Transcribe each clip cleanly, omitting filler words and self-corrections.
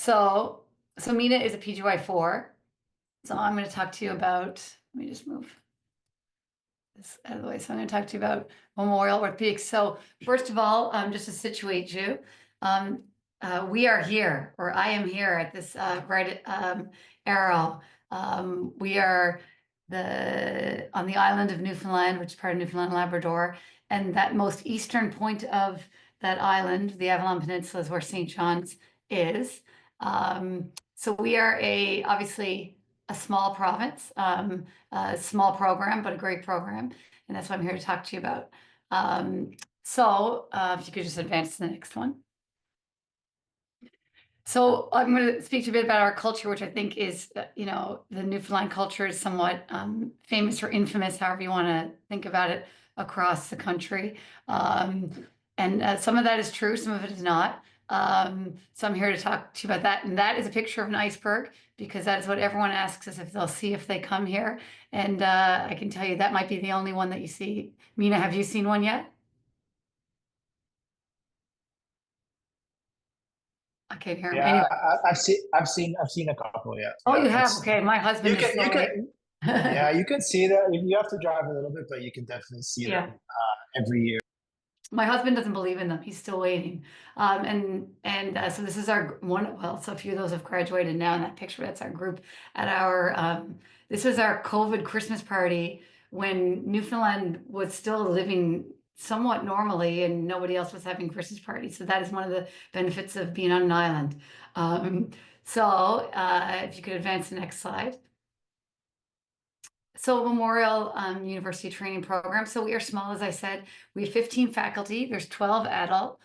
So Mina is a PGY4. So I'm going to talk to you about, let me just move this out of the way. So I'm going to talk to you about Memorial Orthopedics. So first of all, just to situate you, we are here, or I am here at this red arrow. We are on the island of Newfoundland, which is part of Newfoundland and Labrador, and that most eastern point of that island, the Avalon Peninsula, is where St. John's is. So we are obviously a small province, a small program, but a great program, and that's what I'm here to talk to you about. If you could just advance to the next one. So I'm going to speak to you a bit about our culture, which I think is, the Newfoundland culture is somewhat famous or infamous, however you want to think about it, across the country. And some of that is true, some of it is not. So I'm here to talk to you about that. And that is a picture of an iceberg, because that is what everyone asks us if they'll see if they come here. And I can tell you that might be the only one that you see. Mina, have you seen one yet? I can't hear him. Yeah, Anyway. I've seen a couple. Yeah, Oh, yeah. you have? Okay, my husband is You still can, waiting. yeah, you can see that. You have to drive a little bit, but you can definitely see them Yeah. every year. My husband doesn't believe in them. He's still waiting. So this is our one. Well, so a few of those have graduated now in that picture. That's our group at this was our COVID Christmas party when Newfoundland was still living somewhat normally and nobody else was having Christmas parties. So that is one of the benefits of being on an island. If you could advance the next slide. So Memorial University Training Program. So we are small, as I said. We have 15 faculty. There's 12 adult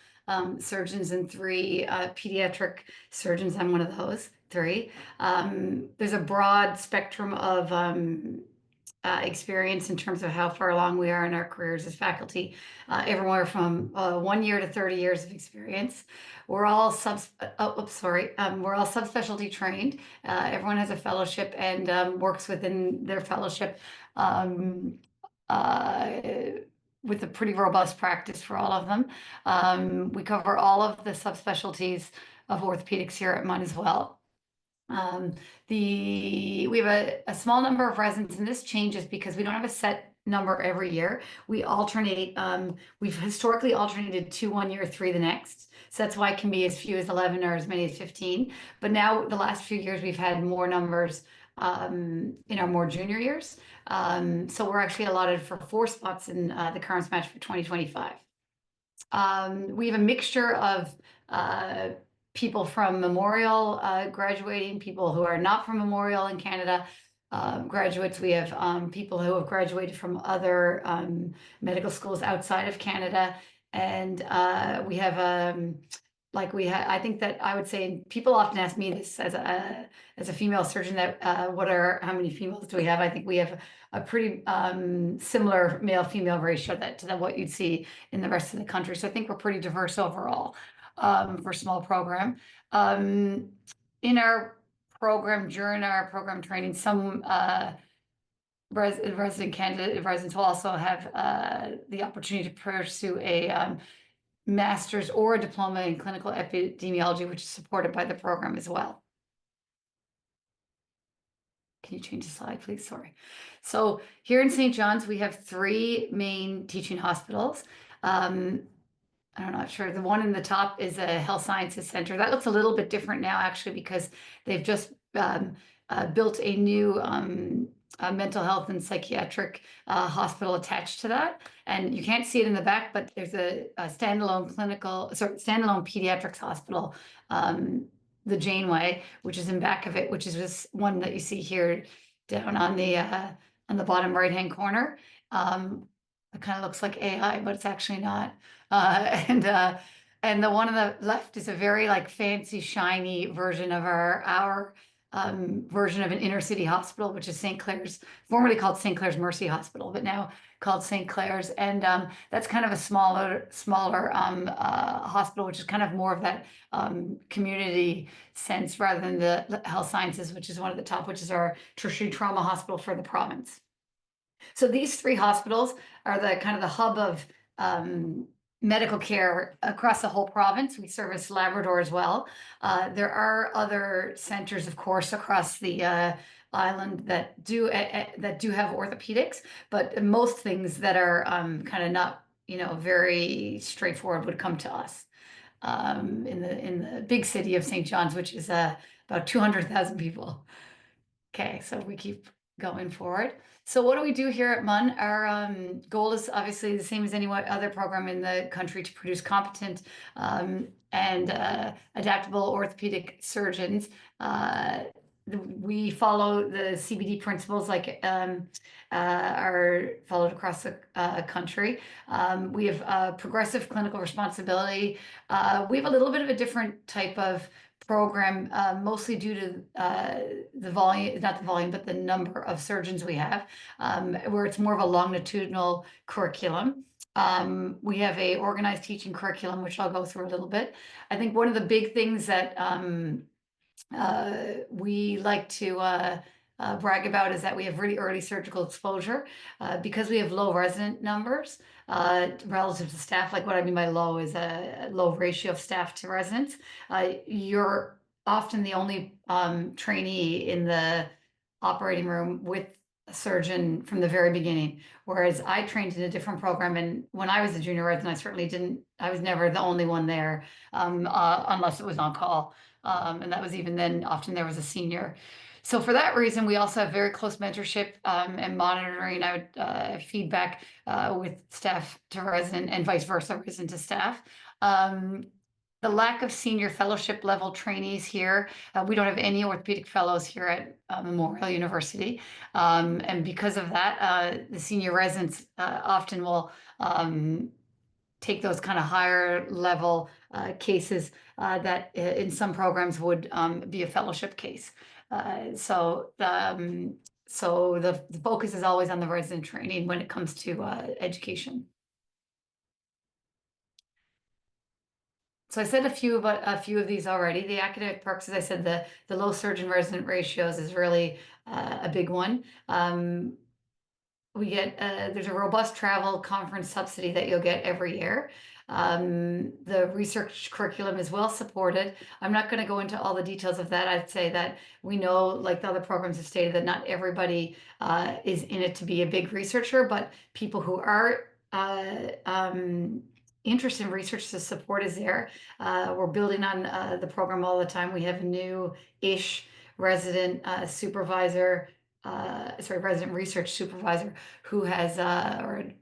surgeons and 3 pediatric surgeons. I'm one of those 3. There's a broad spectrum of experience in terms of how far along we are in our careers as faculty, everywhere from 1 year to 30 years of experience. We're all we're all subspecialty trained. Everyone has a fellowship and works within their fellowship with a pretty robust practice for all of them. We cover all of the subspecialties of orthopedics here at MUN as well. We have a small number of residents, and this changes because we don't have a set number every year. We alternate. We've historically alternated 2 1 year, 3 the next. So that's why it can be as few as 11 or as many as 15. But now the last few years we've had more numbers in our more junior years. So we're actually allotted for 4 spots in the current match for 2025. We have a mixture of people from Memorial graduating, people who are not from Memorial in Canada graduates. We have people who have graduated from other medical schools outside of Canada. And we have I think that I would say, people often ask me this as a female surgeon, that how many females do we have? I think we have a pretty similar male-female ratio to what you'd see in the rest of the country. So I think we're pretty diverse overall for a small program. In our program, during our program training, some residents will also have the opportunity to pursue a master's or a diploma in clinical epidemiology, which is supported by the program as well. Can you change the slide, please? Sorry. So here in St. John's, we have 3 main teaching hospitals. I'm not sure. The one in the top is a health sciences center. That looks a little bit different now, actually, because they've just built a new mental health and psychiatric hospital attached to that. And you can't see it in the back, but there's a standalone pediatrics hospital, the Janeway, which is in back of it, which is this one that you see here down on the bottom right-hand corner. It kind of looks like AI, but it's actually not. And the one on the left is a very fancy, shiny version of our version of an inner city hospital, which is St. Clair's, formerly called St. Clair's Mercy Hospital, but now called St. Clair's. And that's kind of a smaller hospital, which is kind of more of that community sense rather than the health sciences, which is one at the top, which is our tertiary trauma hospital for the province. So these 3 hospitals are the kind of the hub of medical care across the whole province. We service Labrador as well. There are other centers, of course, across the island that do have orthopedics, but most things that are kind of not, very straightforward would come to us in the big city of St. John's, which is about 200,000 people. Okay, so we keep going forward. So what do we do here at MUN? Our goal is obviously the same as any other program in the country, to produce competent and adaptable orthopedic surgeons. We follow the CBD principles like are followed across the country. We have progressive clinical responsibility. We have a little bit of a different type of program, mostly due to the volume, not the volume, but the number of surgeons we have, where it's more of a longitudinal curriculum. We have a organized teaching curriculum, which I'll go through a little bit. I think one of the big things that we like to brag about is that we have really early surgical exposure because we have low resident numbers relative to staff. Like, what I mean by low is a low ratio of staff to residents. You're often the only trainee in the operating room with a surgeon from the very beginning. Whereas I trained in a different program, and when I was a junior resident, I was never the only one there, unless it was on call. And that was even then, often there was a senior. So for that reason, we also have very close mentorship and monitoring. I would feedback with staff to resident and vice versa, resident to staff. The lack of senior fellowship level trainees here. We don't have any orthopedic fellows here at Memorial University. And because of that, the senior residents often will take those kind of higher level cases that in some programs would be a fellowship case. So the focus is always on the resident training when it comes to education. So I said a few of these already. The academic perks, as I said, the low surgeon resident ratios is really a big one. We get there's a robust travel conference subsidy that you'll get every year. The research curriculum is well supported. I'm not going to go into all the details of that. I'd say that we know, like the other programs have stated, that not everybody is in it to be a big researcher, but people who are interested in research, the support is there. We're building on the program all the time. We have a new-ish resident supervisor, resident research supervisor who has, I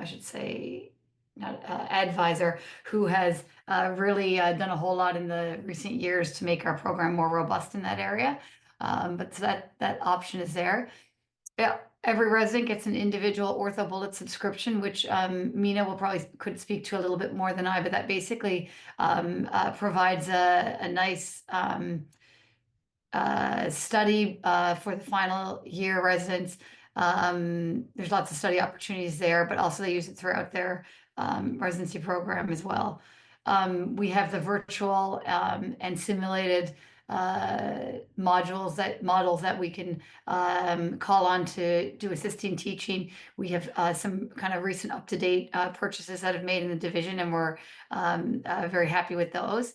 should say, not advisor, who has really done a whole lot in the recent years to make our program more robust in that area. But so that option is there. Yeah, every resident gets an individual Ortho Bullet subscription, which Mina could speak to a little bit more than I, but that basically provides a nice study for the final year residents. There's lots of study opportunities there, but also they use it throughout their residency program as well. We have the virtual and simulated models that we can call on to do assisting teaching. We have some kind of recent up-to-date purchases that have made in the division, and we're very happy with those.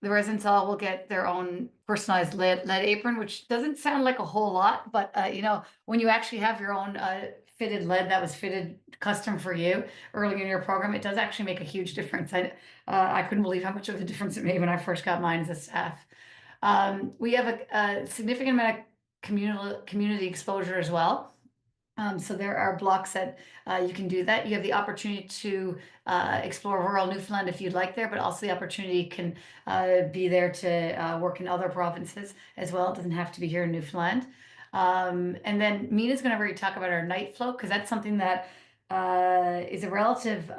The residents all will get their own personalized lead apron, which doesn't sound like a whole lot, but when you actually have your own fitted lead that was fitted custom for you early in your program, it does actually make a huge difference. I couldn't believe how much of a difference it made when I first got mine as a staff. We have a significant amount of community exposure as well. So there are blocks that you can do that. You have the opportunity to explore rural Newfoundland if you'd like there, but also the opportunity can be there to work in other provinces as well. It doesn't have to be here in Newfoundland. And then Mina's going to really talk about our night float, because that's something that is a relative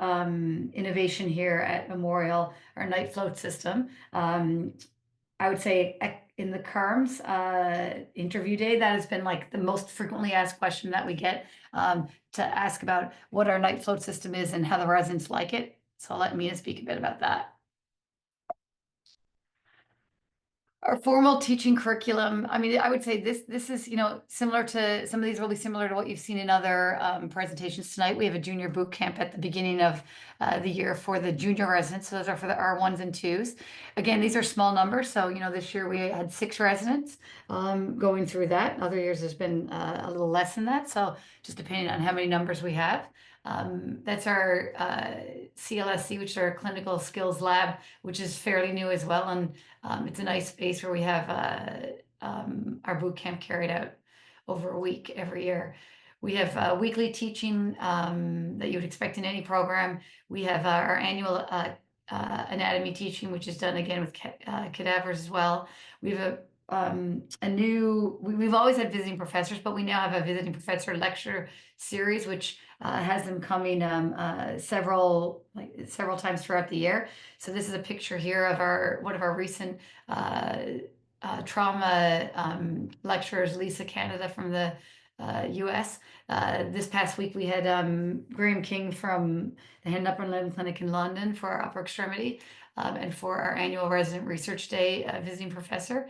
innovation here at Memorial, our night float system. I would say in the CARMS interview day, that has been like the most frequently asked question that we get, to ask about what our night float system is and how the residents like it. So I'll let Mina speak a bit about that. Our formal teaching curriculum, I mean, I would say this is, similar to some of these, really similar to what you've seen in other presentations tonight. We have a junior boot camp at the beginning of the year for the junior residents. So those are for the R1s and 2s. Again, these are small numbers. So, this year we had 6 residents going through that. Other years there's been a little less than that. So just depending on how many numbers we have. That's our CLSC, which is our clinical skills lab, which is fairly new as well. And it's a nice space where we have our boot camp carried out over a week every year. We have weekly teaching that you would expect in any program. We have our annual anatomy teaching, which is done again with cadavers as well. We have we've always had visiting professors, but we now have a visiting professor lecture series, which has them coming several times throughout the year. So this is a picture here of one of our recent trauma lecturers, Lisa Canada from the US. This past week we had Graham King from the Hand and Upper Limb Clinic in London for our upper extremity, and for our annual resident research day, visiting professor.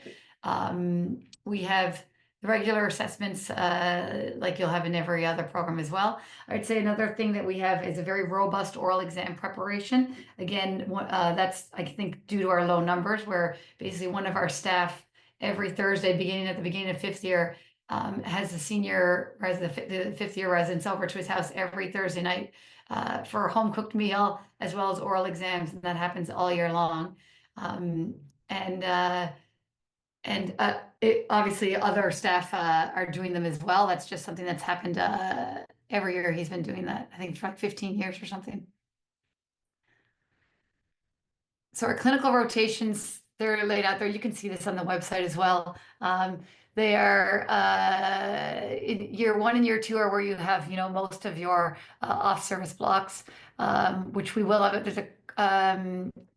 We have the regular assessments, like you'll have in every other program as well. I'd say another thing that we have is a very robust oral exam preparation. Again, that's, I think, due to our low numbers, where basically one of our staff every Thursday, at the beginning of 5th year, has the senior resident, the 5th year residents over to his house every Thursday night for a home cooked meal as well as oral exams, and that happens all year long. Obviously other staff are doing them as well. That's just something that's happened every year. He's been doing that, I think, for like 15 years or something. So our clinical rotations, they're laid out there. You can see this on the website as well. They are in year 1 and year 2 are where you have, most of your off-service blocks, which we will have. There's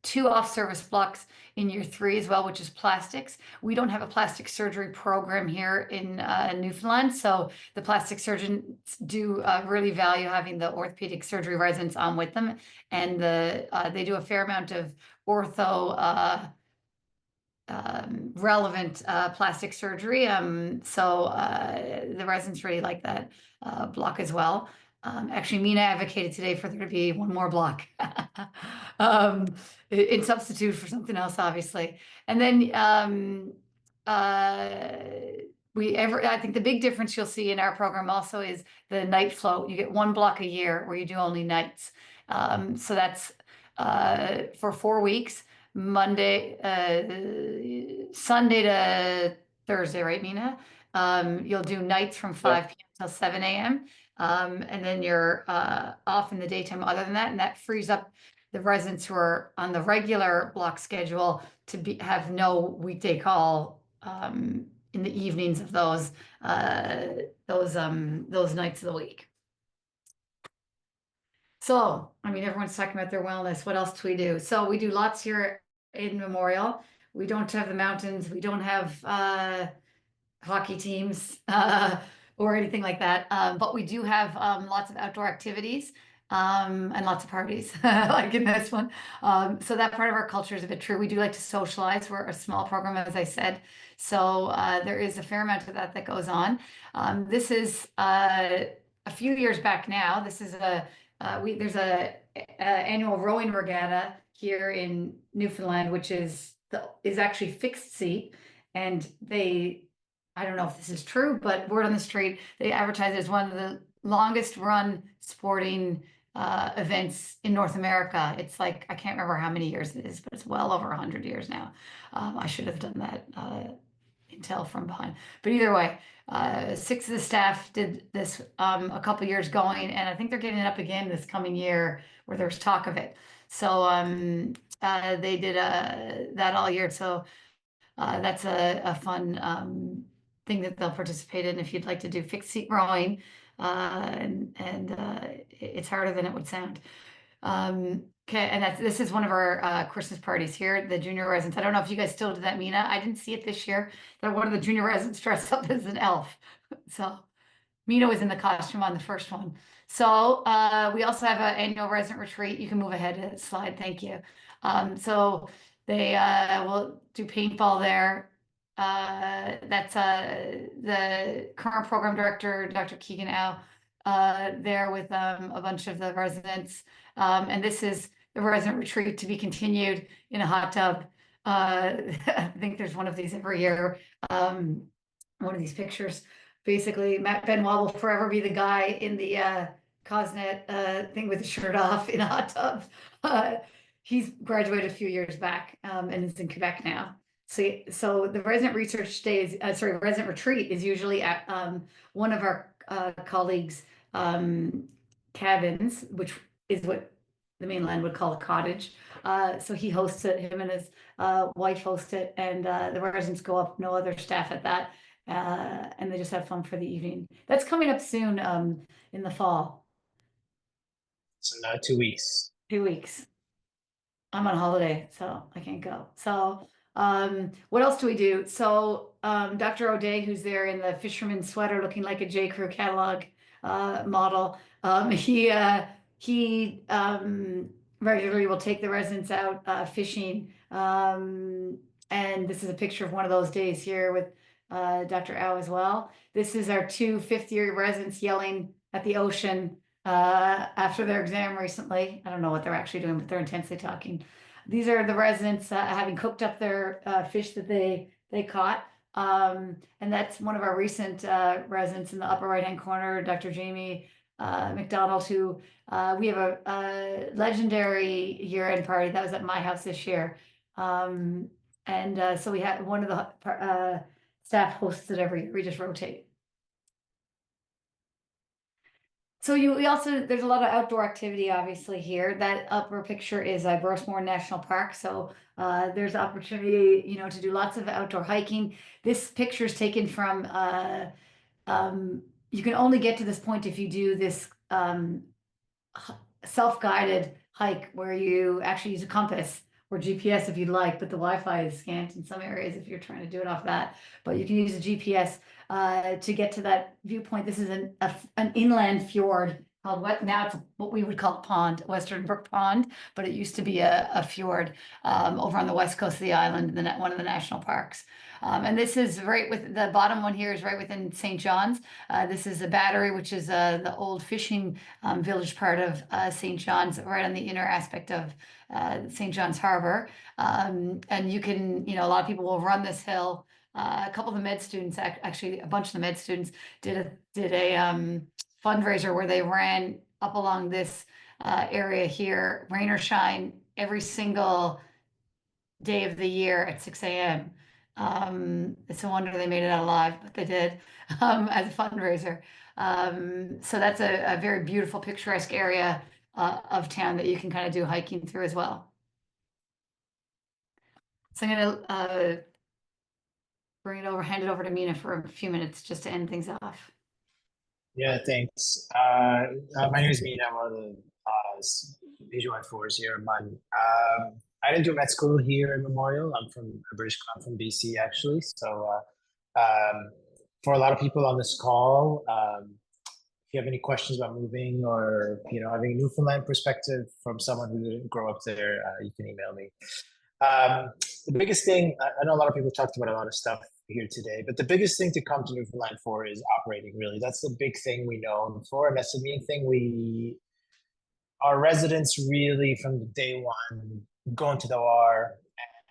2 off-service blocks in year 3 as well, which is plastics. We don't have a plastic surgery program here in Newfoundland, so the plastic surgeons do really value having the orthopedic surgery residents on with them, and they do a fair amount of ortho relevant plastic surgery. So the residents really like that block as well. Actually, Mina advocated today for there to be one more block in substitute for something else, obviously. And then I think the big difference you'll see in our program also is the night float. You get 1 block a year where you do only nights. So that's for 4 weeks. Sunday to Thursday, right, Mina? You'll do nights from 5 p.m. till 7 a.m. And then you're off in the daytime other than that. And that frees up the residents who are on the regular block schedule to have no weekday call in the evenings of those nights of the week. So, I mean, everyone's talking about their wellness. What else do we do? So we do lots here in Memorial. We don't have the mountains. We don't have hockey teams or anything like that. But we do have lots of outdoor activities and lots of parties, like in this one. So that part of our culture is a bit true. We do like to socialize. We're a small program, as I said. So there is a fair amount of that goes on. This is a few years back now. This is there's a annual rowing regatta here in Newfoundland, which is actually fixed seat, and I don't know if this is true, but word on the street, they advertise it as one of the longest run sporting events in North America. It's like, I can't remember how many years it is, but it's well over 100 years now. I should have done that intel from behind. But either way, 6 of the staff did this a couple years going, and I think they're getting it up again this coming year where there's talk of it. So they did that all year. So that's a fun thing that they'll participate in if you'd like to do fixed seat rowing. It's harder than it would sound. Okay, and this is one of our Christmas parties here, the junior residents. I don't know if you guys still do that, Mina. I didn't see it this year. That one of the junior residents dressed up as an elf. So Mina was in the costume on the first one. So we also have an annual resident retreat. You can move ahead a slide. Thank you. So They will do paintball there. That's the current program director, Dr. Keegan Au, there with a bunch of the residents. And this is the resident retreat to be continued in a hot tub. I think there's one of these every year. One of these pictures. Basically, Matt Benoit will forever be the guy in the COSSNET thing with the shirt off in a hot tub. He's graduated a few years back and is in Quebec now. So the resident research day is, resident retreat is usually at one of our colleagues' cabins, which is what the mainland would call a cottage. So he hosts it, him and his wife host it, and the residents go up, no other staff at that, and they just have fun for the evening. That's coming up soon in the fall. So now 2 weeks. 2 weeks. I'm on holiday, so I can't go. So what else do we do? So Dr. O'Day, who's there in the fisherman's sweater looking like a J. Crew catalog model, he regularly will take the residents out fishing. And this is a picture of one of those days here with Dr. Au as well. This is our two fifth-year residents yelling at the ocean after their exam recently. I don't know what they're actually doing, but they're intensely talking. These are the residents having cooked up their fish that they caught. And that's one of our recent residents in the upper right-hand corner, Dr. Jamie McDonald, who we have a legendary year-end party that was at my house this year. And so we had one of the staff hosts it every year. We just rotate. So we also, there's a lot of outdoor activity obviously here. That upper picture is Grossmore National Park. So there's opportunity, to do lots of outdoor hiking. This picture is taken from, you can only get to this point if you do this self-guided hike where you actually use a compass or GPS if you'd like, but the Wi-Fi is scant in some areas if you're trying to do it off that. But you can use a GPS to get to that viewpoint. This is an inland fjord called now it's what we would call a pond, Western Brook Pond, but it used to be a fjord over on the west coast of the island, one of the national parks. And this is right with the bottom one here is right within St. John's. This is a battery, which is the old fishing village part of St. John's, right on the inner aspect of St. John's Harbor. And you can, a lot of people will run this hill. A couple of the med students, actually a bunch of the med students did a fundraiser where they ran up along this area here, rain or shine, every single day of the year at 6 a.m. It's a wonder they made it out alive, but they did as a fundraiser. So that's a very beautiful, picturesque area of town that you can kind of do hiking through as well. So I'm going to hand it over to Mina for a few minutes just to end things off. Yeah, thanks. My name is Mina. I'm one of the PGY4s here at MUN. I didn't do med school here in Memorial. I'm from BC actually. So for a lot of people on this call, if you have any questions about moving or having a Newfoundland perspective from someone who didn't grow up there, you can email me. The biggest thing, I know a lot of people talked about a lot of stuff here today, but the biggest thing to come to Newfoundland for is operating, really. That's the big thing we know. And for, and that's the main thing our residents really from day one go into the OR.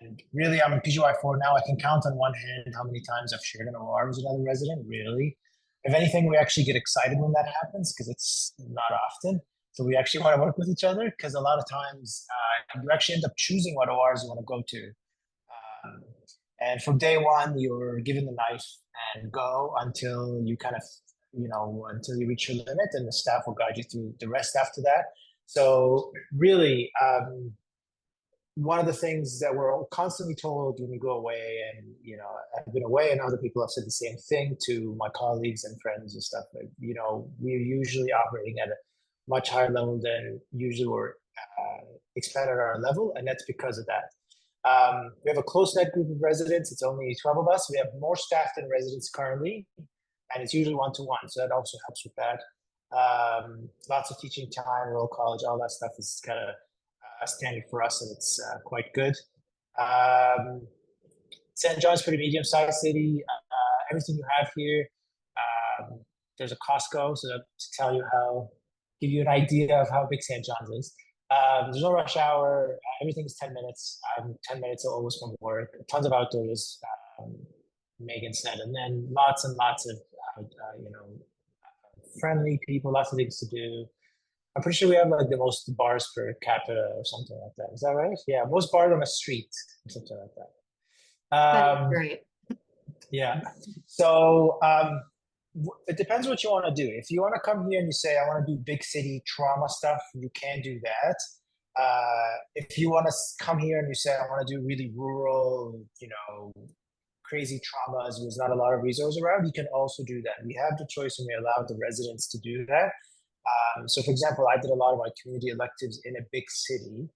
And really, I'm a PGY4 now. I can count on one hand how many times I've shared an OR with another resident, really. If anything, we actually get excited when that happens because it's not often. So we actually want to work with each other because a lot of times you actually end up choosing what ORs you want to go to. And from day one, you're given the knife and go until you kind of, until you reach your limit, and the staff will guide you through the rest after that. So really, one of the things that we're constantly told when we go away, and I've been away, and other people have said the same thing to my colleagues and friends and stuff. Like, we're usually operating at a much higher level than usually we're expanded at our level, and that's because of that. We have a close-knit group of residents. It's only 12 of us. We have more staff than residents currently, and it's usually one-to-one, so that also helps with that. Lots of teaching time, roll college, all that stuff is kind of standard for us, and it's quite good. St. John's pretty medium-sized city. Everything you have here. Um, there's a Costco, so to tell you how, give you an idea of how big St. John's is. There's no rush hour. Everything's 10 minutes. I'm 10 minutes almost from work. Tons of outdoors, Megan said, and then lots and lots of, friendly people, lots of things to do. I'm pretty sure we have like the most bars per capita or something like that. Is that right? Yeah, most bars on a street or something like that. That's great. Yeah. So it depends what you want to do. If you want to come here and you say, I want to do big city trauma stuff, you can do that. If you want to come here and you say, I want to do really rural, crazy traumas, there's not a lot of resources around, you can also do that. We have the choice and we allow the residents to do that. So for example, I did a lot of my community electives in a big city.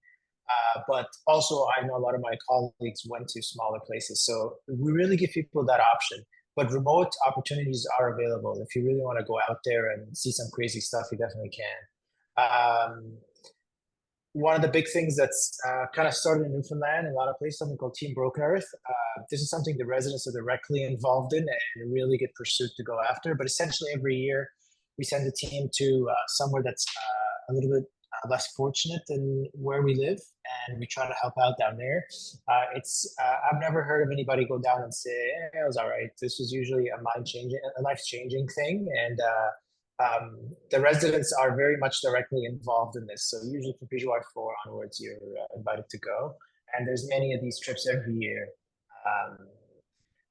But also, I know a lot of my colleagues went to smaller places. So we really give people that option. But remote opportunities are available. If you really want to go out there and see some crazy stuff, you definitely can. One of the big things that's kind of started in Newfoundland and a lot of places, something called Team Broken Earth. This is something the residents are directly involved in and really get pursued to go after. But essentially, every year, we send a team to somewhere that's a little bit less fortunate than where we live, and we try to help out down there. I've never heard of anybody go down and say, it was all right. This was usually a life-changing thing, and the residents are very much directly involved in this. So usually from PGY4 onwards, you're invited to go, and there's many of these trips every year.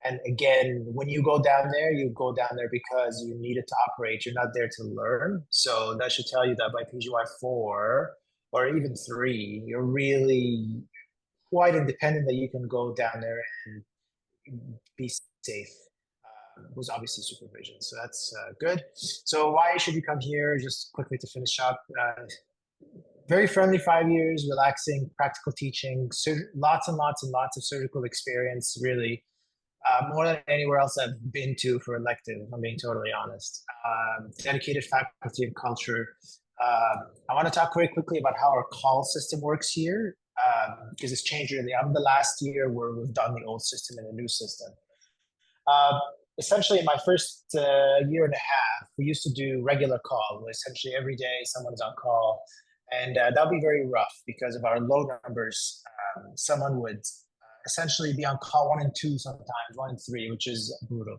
And again, when you go down there, you go down there because you need it to operate. You're not there to learn. So that should tell you that by PGY4 or even 3, you're really quite independent, that you can go down there and be safe. Was obviously supervision. So that's good. So why should you come here? Just quickly to finish up. Very friendly 5 years, relaxing, practical teaching, lots and lots and lots of surgical experience, really. More than anywhere else I've been to for elective, if I'm being totally honest. Dedicated faculty and culture. I want to talk very quickly about how our call system works here, because it's changed really. I'm the last year where we've done the old system and the new system. Essentially, in my first year and a half, we used to do regular call, where essentially every day someone's on call. And that'll be very rough because of our low numbers. Someone would essentially be on call 1 and 2 sometimes, 1 and 3, which is brutal.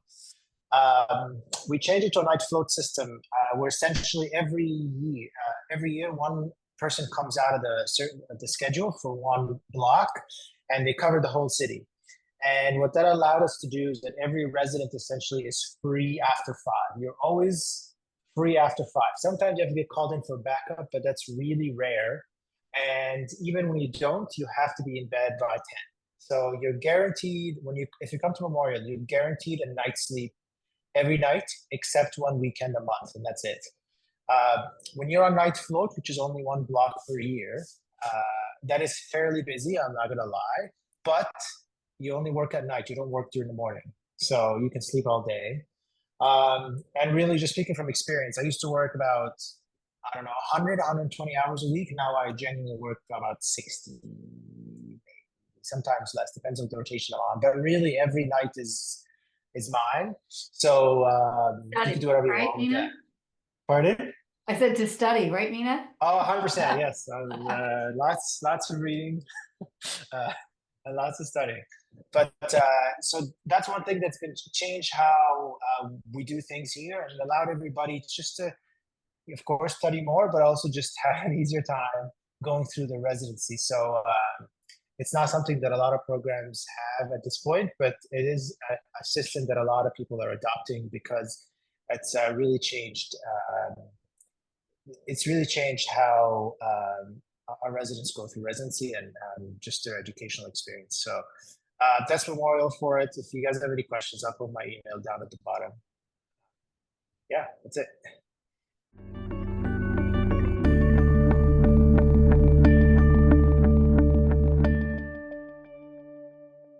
We changed it to a night float system where essentially every year one person comes out of the schedule for one block, and they cover the whole city. And what that allowed us to do is that every resident essentially is free after 5. You're always free after 5. Sometimes you have to get called in for backup, but that's really rare. And even when you don't, you have to be in bed by 10. So you're guaranteed if you come to Memorial, you're guaranteed a night's sleep every night except 1 weekend a month, and that's it. When you're on night float, which is only 1 block per year, that is fairly busy. I'm not gonna lie, but you only work at night. You don't work during the morning, so you can sleep all day. And really, just speaking from experience, I used to work about 100, 120 hours a week. Now I genuinely work about 60. Sometimes less, depends on the rotation I'm on. But really, every night is mine. So you can do whatever you want with that. Pardon? I said to study, right, Mina? Oh, 100%, yes. Lots of reading and lots of studying. But so that's one thing that's been changed how we do things here, and allowed everybody just to, of course, study more, but also just have an easier time going through the residency. So it's not something that a lot of programs have at this point, but it is a system that a lot of people are adopting because it's really changed. It's really changed how our residents go through residency and just their educational experience. So that's Memorial for it. If you guys have any questions, I'll put my email down at the bottom. Yeah, that's it.